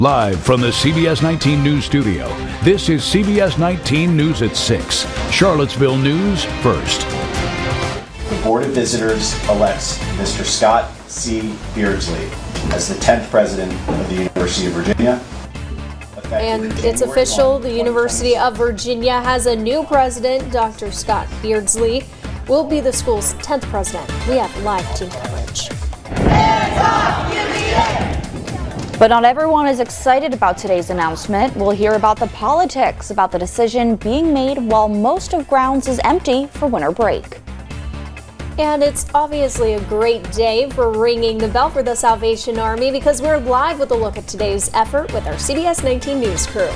Live from the CBS19 News Studio, this is CBS19 News at 6. Charlottesville News first. The Board of Visitors elects Mr. Scott C. Beardsley as the 10th president of the University of Virginia. And it's official, the University of Virginia has a new president. Dr. Scott Beardsley will be the school's 10th president. We have live team coverage. But not everyone is excited about today's announcement. We'll hear about the politics about the decision being made while most of grounds is empty for winter break. And it's obviously a great day for ringing the bell for the Salvation Army because we're live with a look at today's effort with our CBS19 News crew.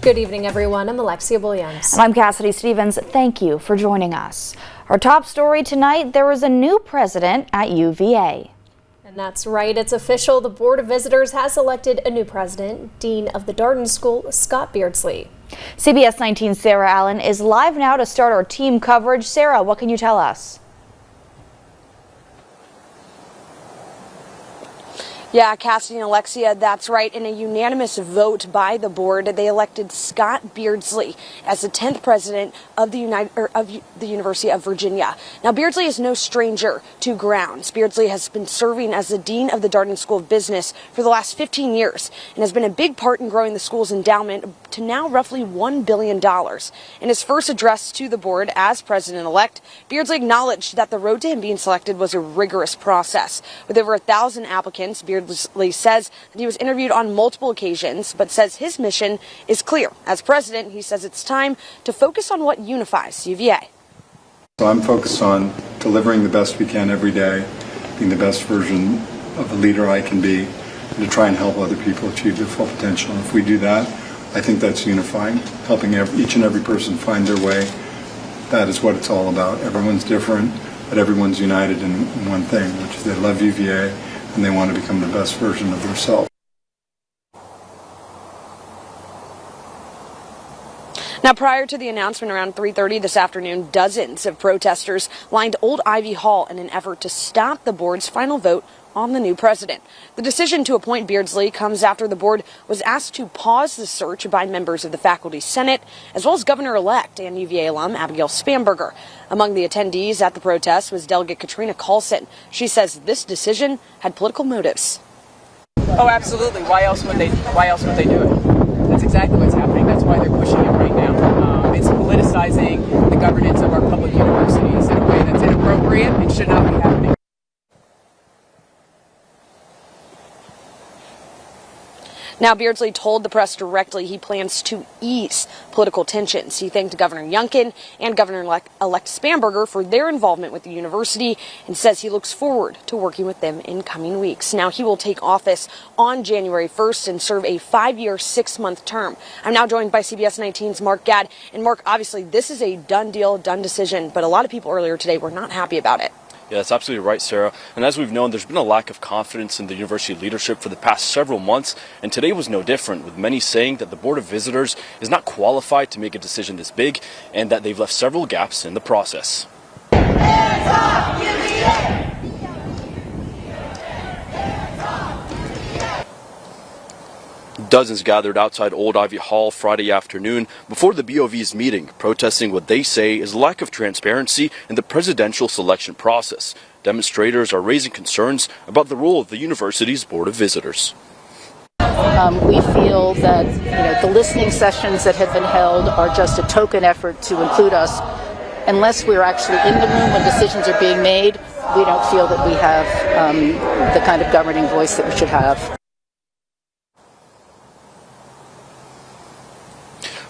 Good evening, everyone. I'm Alexia Williams. And I'm Cassidie Stevens. Thank you for joining us. Our top story tonight, there is a new president at UVA. And that's right. It's official. The Board of Visitors has elected a new president, Dean of the Darden School, Scott Beardsley. CBS 19's Sarah Allen is live now to start our team coverage. Sarah, what can you tell us? Yeah, Cassidie and Alexia, that's right. In a unanimous vote by the board, they elected Scott Beardsley as the 10th president of the University of Virginia. Now, Beardsley is no stranger to grounds. Beardsley has been serving as the dean of the Darden School of Business for the last 15 years and has been a big part in growing the school's endowment to now roughly $1 billion. In his first address to the board as president-elect, Beardsley acknowledged that the road to him being selected was a rigorous process. With over 1,000 applicants, Beardsley says that he was interviewed on multiple occasions, but says his mission is clear. As president, he says it's time to focus on what unifies UVA. So I'm focused on delivering the best we can every day, being the best version of a leader I can be, and to try and help other people achieve their full potential. And if we do that, I think that's unifying, helping each and every person find their way. That is what it's all about. Everyone's different, but everyone's united in one thing, which is they love UVA and they want to become the best version of themselves. Now, prior to the announcement around 3:30 this afternoon, dozens of protesters lined Old Ivy Hall in an effort to stop the board's final vote on the new president. The decision to appoint Beardsley comes after the board was asked to pause the search by members of the Faculty Senate, as well as Governor-elect and UVA alum Abigail Spanberger. Among the attendees at the protest was Delegate Katrina Carlson. She says this decision had political motives. Oh, absolutely. Why else would they do it? That's exactly what's happening. That's why they're pushing it right now. It's politicizing the governance of our public universities in a way that's inappropriate and should not be happening. Now, Beardsley told the press directly he plans to ease political tensions. He thanked Governor Youngkin and Governor-elect Spanberger for their involvement with the university and says he looks forward to working with them in coming weeks. Now, he will take office on January 1st and serve a 5-year, 6-month term. I'm now joined by CBS 19's Mark Gadd. And Mark, obviously, this is a done deal, done decision, but a lot of people earlier today were not happy about it. Yeah, that's absolutely right, Sarah. And as we've known, there's been a lack of confidence in the university leadership for the past several months, and today was no different, with many saying that the Board of Visitors is not qualified to make a decision this big, and that they've left several gaps in the process. Hands off, UVA! Dozens gathered outside Old Ivy Hall Friday afternoon before the BOV's meeting, protesting what they say is lack of transparency in the presidential selection process. Demonstrators are raising concerns about the role of the university's Board of Visitors. We feel that the listening sessions that have been held are just a token effort to include us. Unless we're actually in the room when decisions are being made, we don't feel that we have the kind of governing voice that we should have.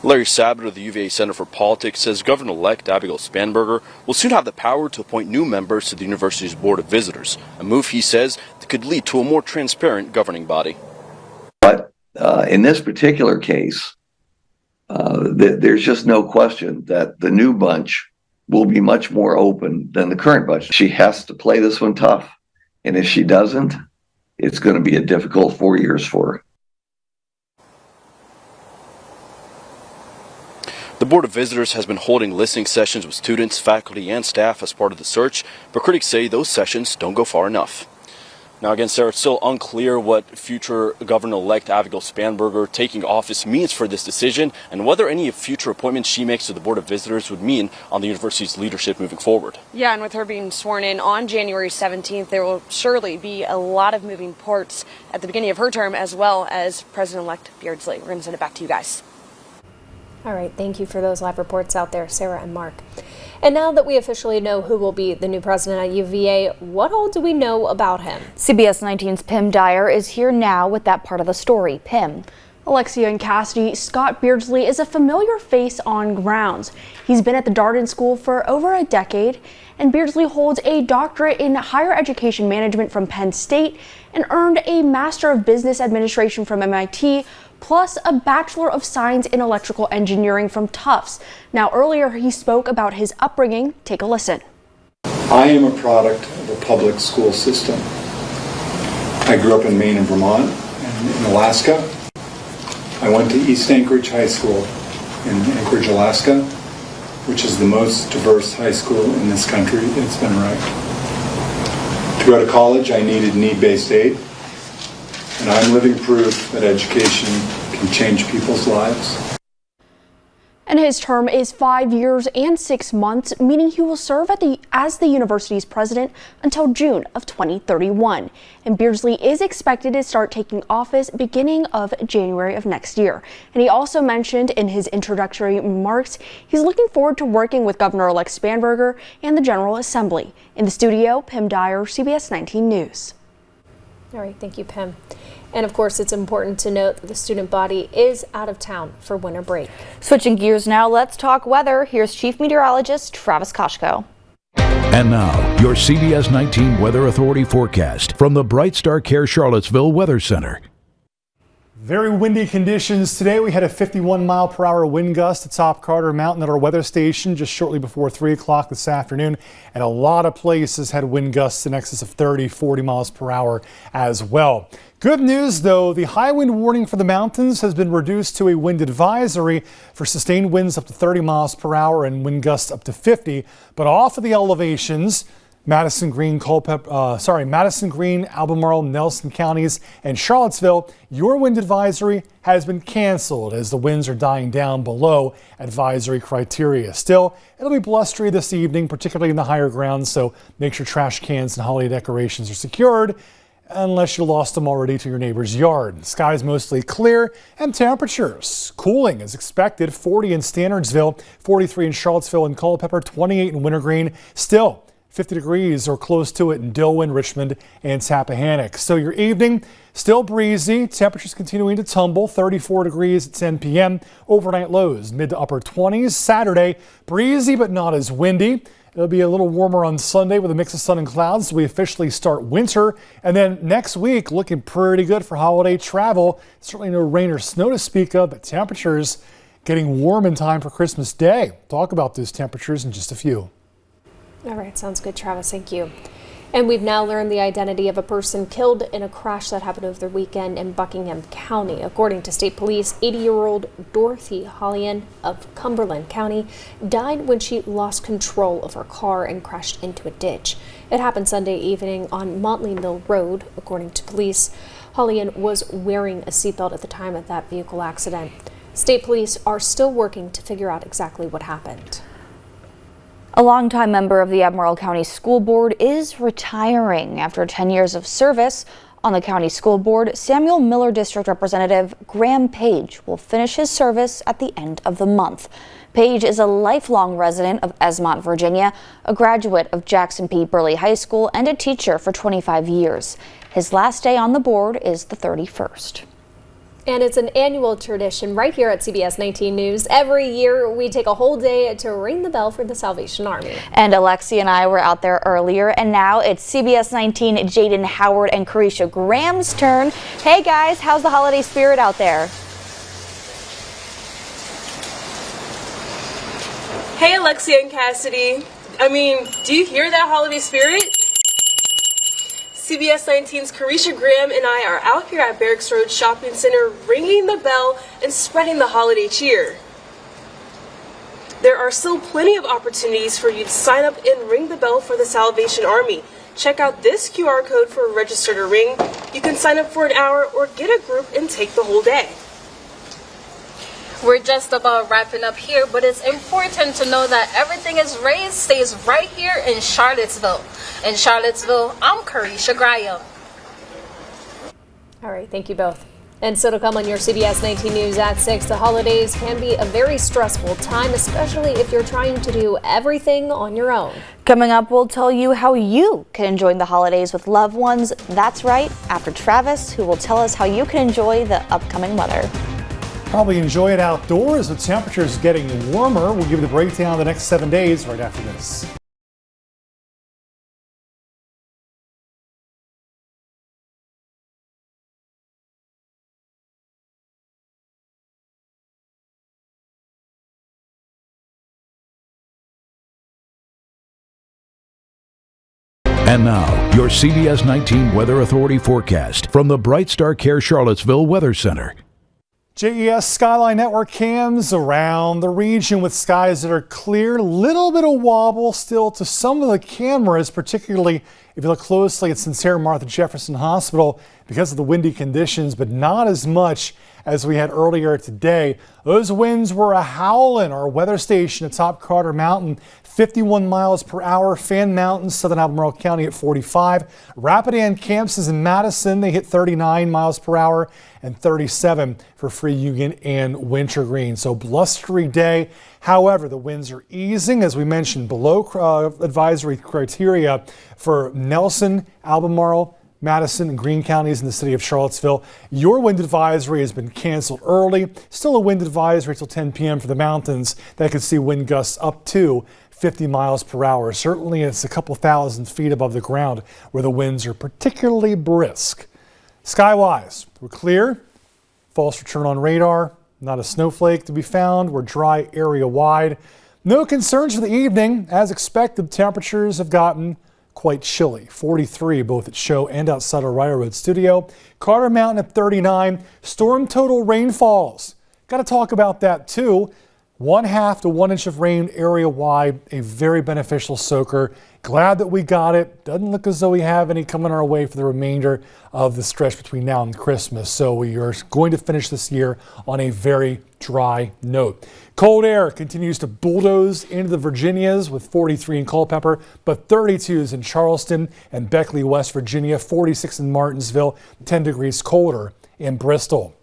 Larry Sabat of the UVA Center for Politics says Governor-elect Abigail Spanberger will soon have the power to appoint new members to the university's Board of Visitors, a move he says could lead to a more transparent governing body. But in this particular case, there's just no question that the new bunch will be much more open than the current bunch. She has to play this one tough, and if she doesn't, it's going to be a difficult 4 years for her. The Board of Visitors has been holding listening sessions with students, faculty, and staff as part of the search, but critics say those sessions don't go far enough. Now, again, Sarah, it's still unclear what future Governor-elect Abigail Spanberger taking office means for this decision and whether any future appointments she makes to the Board of Visitors would mean on the university's leadership moving forward. Yeah, and with her being sworn in on January 17th, there will surely be a lot of moving parts at the beginning of her term, as well as President-elect Beardsley. We're going to send it back to you guys. All right, thank you for those live reports out there, Sarah and Mark. And now that we officially know who will be the new president at UVA, what all do we know about him? CBS 19's Pim Dyer is here now with that part of the story. Pim. Alexia and Cassidie, Scott Beardsley is a familiar face on grounds. He's been at the Darden School for over a decade, and Beardsley holds a doctorate in higher education management from Penn State and earned a Master of Business Administration from MIT, plus a Bachelor of Science in Electrical Engineering from Tufts. Now, earlier he spoke about his upbringing. Take a listen. I am a product of a public school system. I grew up in Maine and Vermont and in Alaska. I went to East Anchorage High School in Anchorage, Alaska, which is the most diverse high school in this country. It's been right. To go to college, I needed need-based aid. And I'm living proof that education can change people's lives. And his term is 5 years and 6 months, meaning he will serve as the university's president until June of 2031. And Beardsley is expected to start taking office beginning of January of next year. And he also mentioned in his introductory remarks, he's looking forward to working with Governor-elect Spanberger and the General Assembly. In the studio, Pim Dyer, CBS 19 News. All right, thank you, Pim. And of course, it's important to note that the student body is out of town for winter break. Switching gears now, let's talk weather. Here's Chief Meteorologist Travis Koshko. And now, your CBS 19 Weather Authority forecast from the Bright Star Care Charlottesville Weather Center. Very windy conditions today. We had a 51-mile-per-hour wind gust atop Carter Mountain at our weather station just shortly before 3 o'clock this afternoon. And a lot of places had wind gusts in excess of 30, 40 miles per hour as well. Good news, though, the high wind warning for the mountains has been reduced to a wind advisory for sustained winds up to 30 miles per hour and wind gusts up to 50. But off of the elevations, Madison Green, Albemarle, Nelson counties, and Charlottesville, your wind advisory has been canceled as the winds are dying down below advisory criteria. Still, it'll be blustery this evening, particularly in the higher ground, so make sure trash cans and holiday decorations are secured, unless you lost them already to your neighbor's yard. Skies mostly clear and temperatures cooling as expected. 40 in Standardsville, 43 in Charlottesville and Culpeper, 28 in Wintergreen. Still 50 degrees or close to it in Dillwyn, Richmond, and Tappahannock. So your evening, still breezy. Temperatures continuing to tumble. 34 degrees at 10 p.m. Overnight lows mid to upper 20s. Saturday, breezy but not as windy. It'll be a little warmer on Sunday with a mix of sun and clouds. We officially start winter. And then next week, looking pretty good for holiday travel. Certainly no rain or snow to speak of, but temperatures getting warm in time for Christmas Day. Talk about those temperatures in just a few. All right, sounds good, Travis. Thank you. And we've now learned the identity of a person killed in a crash that happened over the weekend in Buckingham County. According to state police, 80-year-old Dorothy Hollian of Cumberland County died when she lost control of her car and crashed into a ditch. It happened Sunday evening on Montley Mill Road. According to police, Hollian was wearing a seatbelt at the time of that vehicle accident. State police are still working to figure out exactly what happened. A longtime member of the Albemarle County School Board is retiring after 10 years of service on the county school board. Samuel Miller District Representative Graham Page will finish his service at the end of the month. Page is a lifelong resident of Esmont, Virginia, a graduate of Jackson P. Burley High School, and a teacher for 25 years. His last day on the board is the 31st. And it's an annual tradition right here at CBS 19 News. Every year we take a whole day to ring the bell for the Salvation Army. And Alexia and I were out there earlier, and now it's CBS 19 Jaden Howard and Carisha Graham's turn. Hey guys, how's the holiday spirit out there? Hey Alexia and Cassidie. Do you hear that holiday spirit? CBS 19's Carisha Graham and I are out here at Barracks Road Shopping Center ringing the bell and spreading the holiday cheer. There are still plenty of opportunities for you to sign up and ring the bell for the Salvation Army. Check out this QR code for Register to Ring. You can sign up for an hour or get a group and take the whole day. We're just about wrapping up here, but it's important to know that everything is raised stays right here in Charlottesville. In Charlottesville, I'm Karisha Graham. All right, thank you both. And so to come on your CBS 19 News at 6, the holidays can be a very stressful time, especially if you're trying to do everything on your own. Coming up, we'll tell you how you can enjoy the holidays with loved ones. That's right, after Travis, who will tell us how you can enjoy the upcoming weather. Probably enjoy it outdoors. The temperatures getting warmer. We'll give you the breakdown of the next 7 days right after this. And now, your CBS 19 Weather Authority forecast from the Bright Star Care Charlottesville Weather Center. JES Skyline Network cams around the region with skies that are clear. Little bit of wobble still to some of the cameras, particularly if you look closely at Sinclair Martha Jefferson Hospital because of the windy conditions, but not as much as we had earlier today. Those winds were a howling. Our weather station atop Carter Mountain, 51 miles per hour. Fan Mountain, Southern Albemarle County at 45. Rapidan campuses in Madison, they hit 39 miles per hour and 37 for Free Union and Wintergreen. So blustery day. However, the winds are easing, as we mentioned, below advisory criteria for Nelson, Albemarle, Madison, and Greene counties in the city of Charlottesville. Your wind advisory has been canceled early. Still a wind advisory till 10 p.m. for the mountains that could see wind gusts up to 50 miles per hour. Certainly it's a couple thousand feet above the ground where the winds are particularly brisk. Skywise, we're clear. False return on radar. Not a snowflake to be found. We're dry area wide. No concerns for the evening. As expected, temperatures have gotten quite chilly. 43 both at show and outside our Ryder Road studio. Carter Mountain at 39. Storm total rainfalls. Got to talk about that too. 1/2 to 1 inch of rain area wide. A very beneficial soaker. Glad that we got it. Doesn't look as though we have any coming our way for the remainder of the stretch between now and Christmas. So we are going to finish this year on a very dry note. Cold air continues to bulldoze into the Virginias with 43 in Culpeper, but 32s in Charleston and Beckley, West Virginia, 46 in Martinsville, 10 degrees colder in Bristol.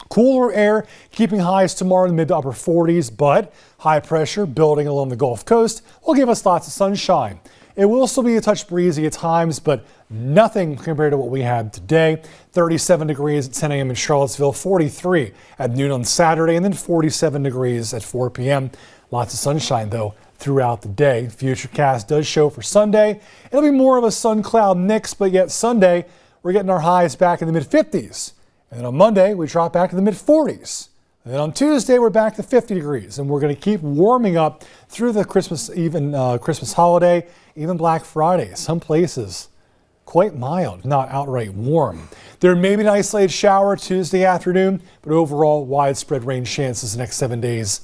Cooler air keeping highs tomorrow in the mid to upper 40s, but high pressure building along the Gulf Coast will give us lots of sunshine. It will still be a touch breezy at times, but nothing compared to what we had today. 37 degrees at 10 a.m. in Charlottesville, 43 at noon on Saturday, and then 47 degrees at 4 p.m. Lots of sunshine, though, throughout the day. Futurecast does show for Sunday. It'll be more of a sun-cloud mix, but yet Sunday, we're getting our highs back in the mid-50s. And then on Monday, we drop back to the mid-40s. And then on Tuesday, we're back to 50 degrees. And we're going to keep warming up through the Christmas holiday, even Black Friday. Some places quite mild, not outright warm. There may be an isolated shower Tuesday afternoon, but overall widespread rain chances the next 7 days,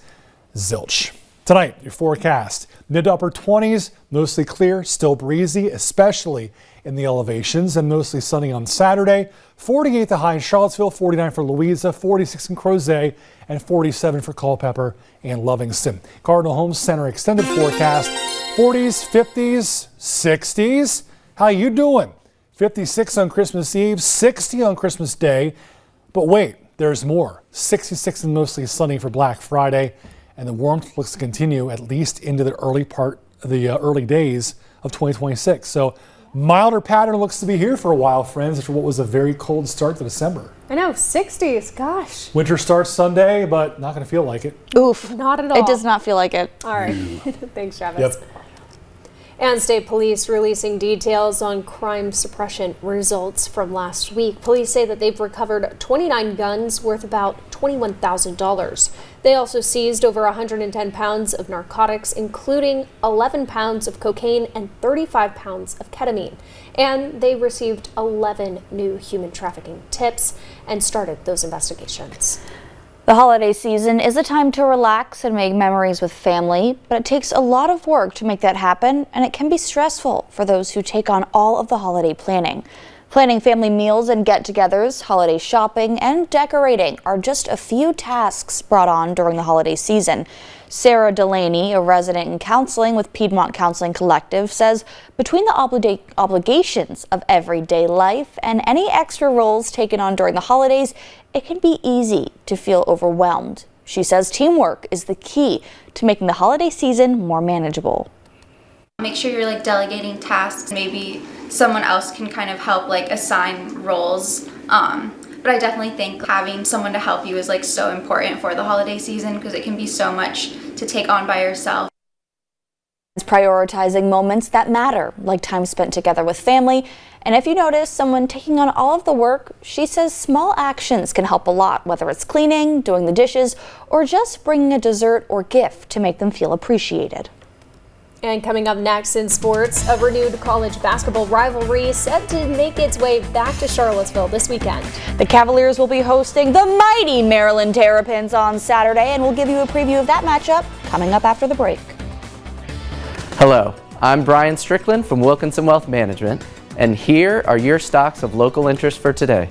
zilch. Tonight, your forecast. Mid to upper 20s, mostly clear, still breezy, especially in the elevations, and mostly sunny on Saturday. 48 the high in Charlottesville, 49 for Louisa, 46 in Crozet, and 47 for Culpeper and Livingston. Cardinal Home Center extended forecast, 40s, 50s, 60s. How you doing? 56 on Christmas Eve, 60 on Christmas Day. But wait, there's more. 66 and mostly sunny for Black Friday. And the warmth looks to continue at least into the early days of 2026. So milder pattern looks to be here for a while, friends, after what was a very cold start to December. I know, 60s, gosh. Winter starts Sunday, but not going to feel like it. Oof. Not at all. It does not feel like it. All right. Thanks, Travis. Yep. And state police releasing details on crime suppression results from last week. Police say that they've recovered 29 guns worth about $21,000. They also seized over 110 pounds of narcotics, including 11 pounds of cocaine and 35 pounds of ketamine. And they received 11 new human trafficking tips and started those investigations. The holiday season is a time to relax and make memories with family, but it takes a lot of work to make that happen, and it can be stressful for those who take on all of the holiday planning. Planning family meals and get-togethers, holiday shopping, and decorating are just a few tasks brought on during the holiday season. Sarah Delaney, a resident in counseling with Piedmont Counseling Collective, says between the obligations of everyday life and any extra roles taken on during the holidays, it can be easy to feel overwhelmed. She says teamwork is the key to making the holiday season more manageable. Make sure you're delegating tasks. Maybe someone else can kind of help assign roles. But I definitely think having someone to help you is so important for the holiday season because it can be so much to take on by yourself. Prioritizing moments that matter, like time spent together with family. And if you notice someone taking on all of the work, she says small actions can help a lot, whether it's cleaning, doing the dishes, or just bringing a dessert or gift to make them feel appreciated. And coming up next in sports, a renewed college basketball rivalry set to make its way back to Charlottesville this weekend. The Cavaliers will be hosting the mighty Maryland Terrapins on Saturday, and we'll give you a preview of that matchup coming up after the break. Hello, I'm Brian Strickland from Wilkinson Wealth Management, and here are your stocks of local interest for today.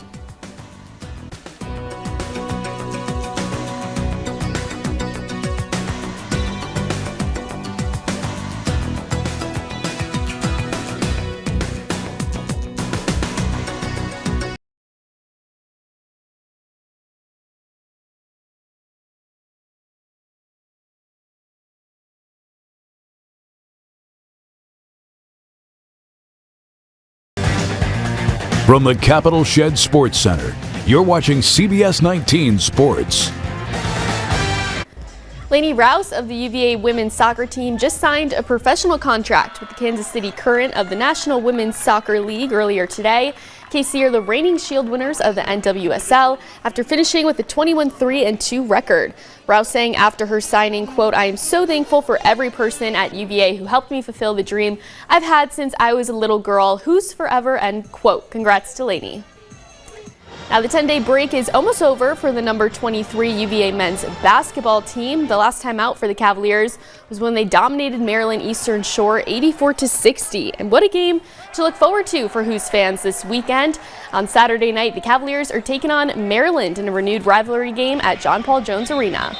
From the Capitol Shed Sports Center, you're watching CBS 19 Sports. Lainey Rouse of the UVA women's soccer team just signed a professional contract with the Kansas City Current of the National Women's Soccer League earlier today. KC are the reigning Shield winners of the NWSL after finishing with a 21-3-2 record. Rouse saying after her signing, quote, "I am so thankful for every person at UVA who helped me fulfill the dream I've had since I was a little girl, who's forever," end quote. Congrats to Lainey. Now the 10-day break is almost over for the number 23 UVA men's basketball team. The last time out for the Cavaliers was when they dominated Maryland Eastern Shore 84-60. And what a game to look forward to for Hoos fans this weekend. On Saturday night, the Cavaliers are taking on Maryland in a renewed rivalry game at John Paul Jones Arena.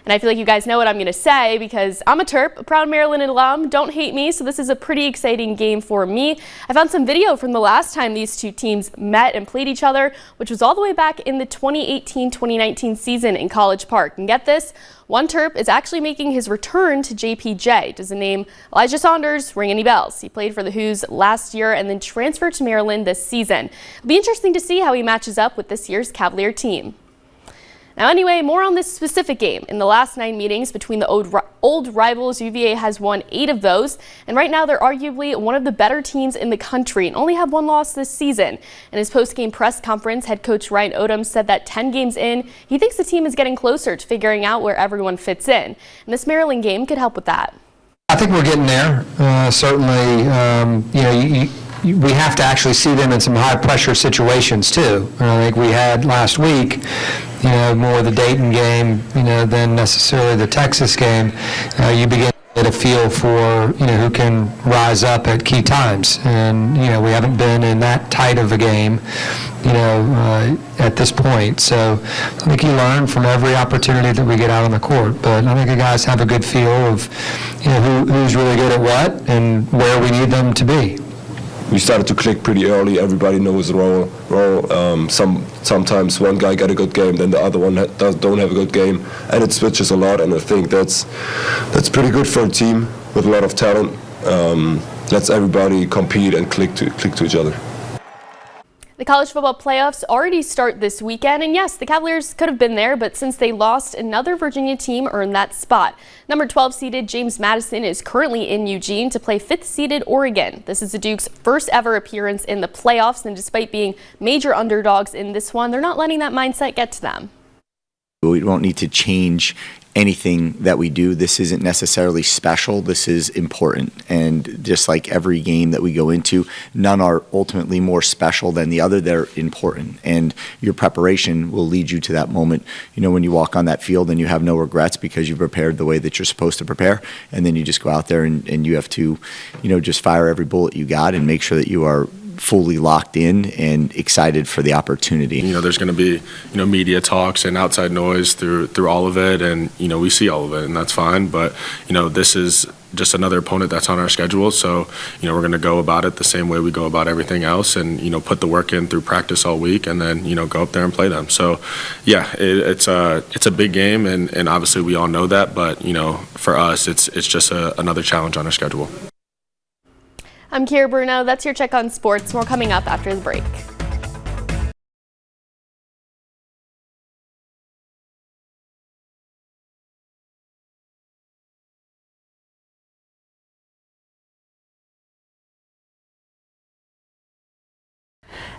And I feel like you guys know what I'm going to say because I'm a Terp, a proud Maryland alum. Don't hate me, so this is a pretty exciting game for me. I found some video from the last time these two teams met and played each other, which was all the way back in the 2018-2019 season in College Park. And get this, one Terp is actually making his return to JPJ. Does the name Elijah Saunders ring any bells? He played for the Hoos last year and then transferred to Maryland this season. It'll be interesting to see how he matches up with this year's Cavalier team. Now anyway, more on this specific game. In the last 9 meetings between the old rivals, UVA has won 8 of those, and right now they're arguably one of the better teams in the country and only have 1 loss this season. In his post-game press conference, head coach Ryan Odom said that 10 games in, he thinks the team is getting closer to figuring out where everyone fits in, and this Maryland game could help with that. I think we're getting there. Certainly, we have to actually see them in some high-pressure situations too. I think we had last week, more the Dayton game, than necessarily the Texas game. You begin to get a feel for, who can rise up at key times, and we haven't been in that tight of a game, at this point. So I think you learn from every opportunity that we get out on the court. But I think the guys have a good feel of, who's really good at what and where we need them to be. We started to click pretty early. Everybody knows the role. Sometimes one guy got a good game, then the other one don't have a good game, and it switches a lot. And I think that's pretty good for a team with a lot of talent. Lets everybody compete and click to each other. The college football playoffs already start this weekend, and yes, the Cavaliers could have been there, but since they lost, another Virginia team earned that spot. Number 12 seeded James Madison is currently in Eugene to play 5th seeded Oregon. This is the Duke's first ever appearance in the playoffs, and despite being major underdogs in this one, they're not letting that mindset get to them. We don't need to change anything that we do. This isn't necessarily special. This is important. And just like every game that we go into, none are ultimately more special than the other. They're important. And your preparation will lead you to that moment, when you walk on that field and you have no regrets because you prepared the way that you're supposed to prepare. And then you just go out there and you have to, just fire every bullet you got and make sure that you are fully locked in and excited for the opportunity. There's going to be, media talks and outside noise through all of it, and we see all of it, and that's fine. But this is just another opponent that's on our schedule, so we're going to go about it the same way we go about everything else, and put the work in through practice all week, and then go up there and play them. So yeah, it's a big game, and obviously we all know that. But for us, it's just another challenge on our schedule. I'm Kira Bruno. That's your check on sports. More coming up after the break.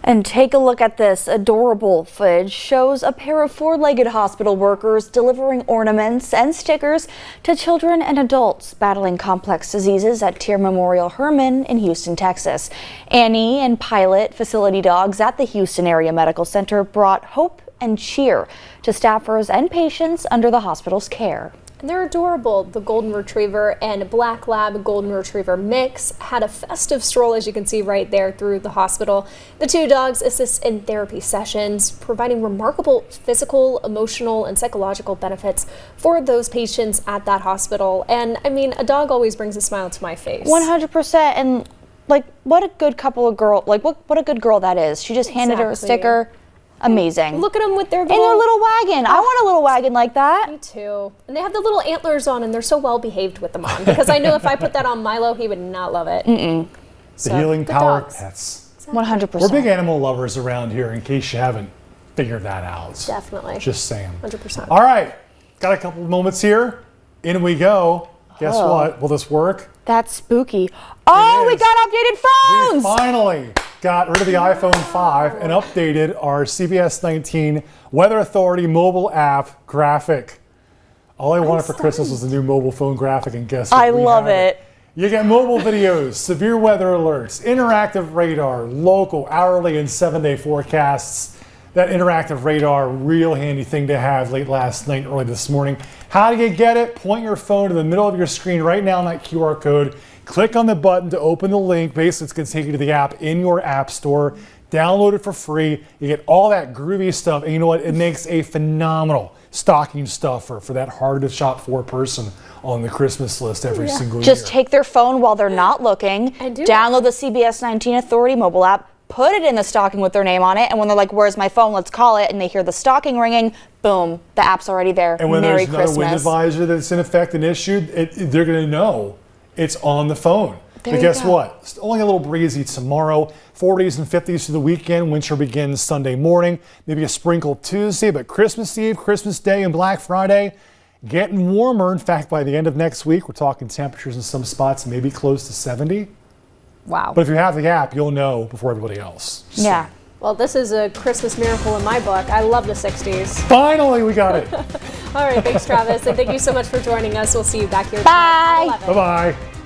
And take a look at this. Adorable footage shows a pair of four-legged hospital workers delivering ornaments and stickers to children and adults battling complex diseases at Tier Memorial Hermann in Houston, Texas. Annie and Pilot, facility dogs at the Houston Area Medical Center, brought hope and cheer to staffers and patients under the hospital's care. And they're adorable. The Golden Retriever and Black Lab Golden Retriever mix had a festive stroll, as you can see right there, through the hospital. The two dogs assist in therapy sessions, providing remarkable physical, emotional, and psychological benefits for those patients at that hospital. And I mean, a dog always brings a smile to my face. 100%. And what a good couple of girl, what a good girl that is. She just handed her a sticker. Amazing. Look at them with their little wagon. I want a little wagon like that. Me too. And they have the little antlers on, and they're so well behaved with them on. Because I know if I put that on Milo, he would not love it. The healing power of pets. 100%. We're big animal lovers around here, in case you haven't figured that out. Definitely. Just saying. 100%. All right. Got a couple of moments here. In we go. Guess what? Will this work? That's spooky. Oh, we got updated phones! We finally got rid of the iPhone 5 and updated our CBS19 Weather Authority mobile app graphic. All I wanted for Christmas was a new mobile phone graphic, and guess what? I love it. You get mobile videos, severe weather alerts, interactive radar, local, hourly, and 7-day forecasts. That interactive radar, real handy thing to have late last night, early this morning. How do you get it? Point your phone to the middle of your screen right now on that QR code. Click on the button to open the link. Basically, it's going to take you to the app in your app store. Download it for free. You get all that groovy stuff. And you know what? It makes a phenomenal stocking stuffer for that hard to shop for person on the Christmas list every single year. Just take their phone while they're not looking. Download the CBS19 Authority mobile app. Put it in the stocking with their name on it, and when they're like, where's my phone, let's call it, and they hear the stocking ringing, boom, the app's already there. And when Merry there's Christmas. no wind advisory that's in effect and issued, they're going to know it's on the phone. There but you guess go. what? It's only a little breezy tomorrow. 40s and 50s through the weekend. Winter begins Sunday morning. Maybe a sprinkle Tuesday, but Christmas Eve, Christmas Day, and Black Friday getting warmer. In fact, by the end of next week, we're talking temperatures in some spots maybe close to 70. Wow. But if you have the app, you'll know before everybody else. Yeah. Well, this is a Christmas miracle in my book. I love the 60s. Finally, we got it. All right, thanks, Travis. And thank you so much for joining us. We'll see you back here Bye. tonight at 11. Bye-bye.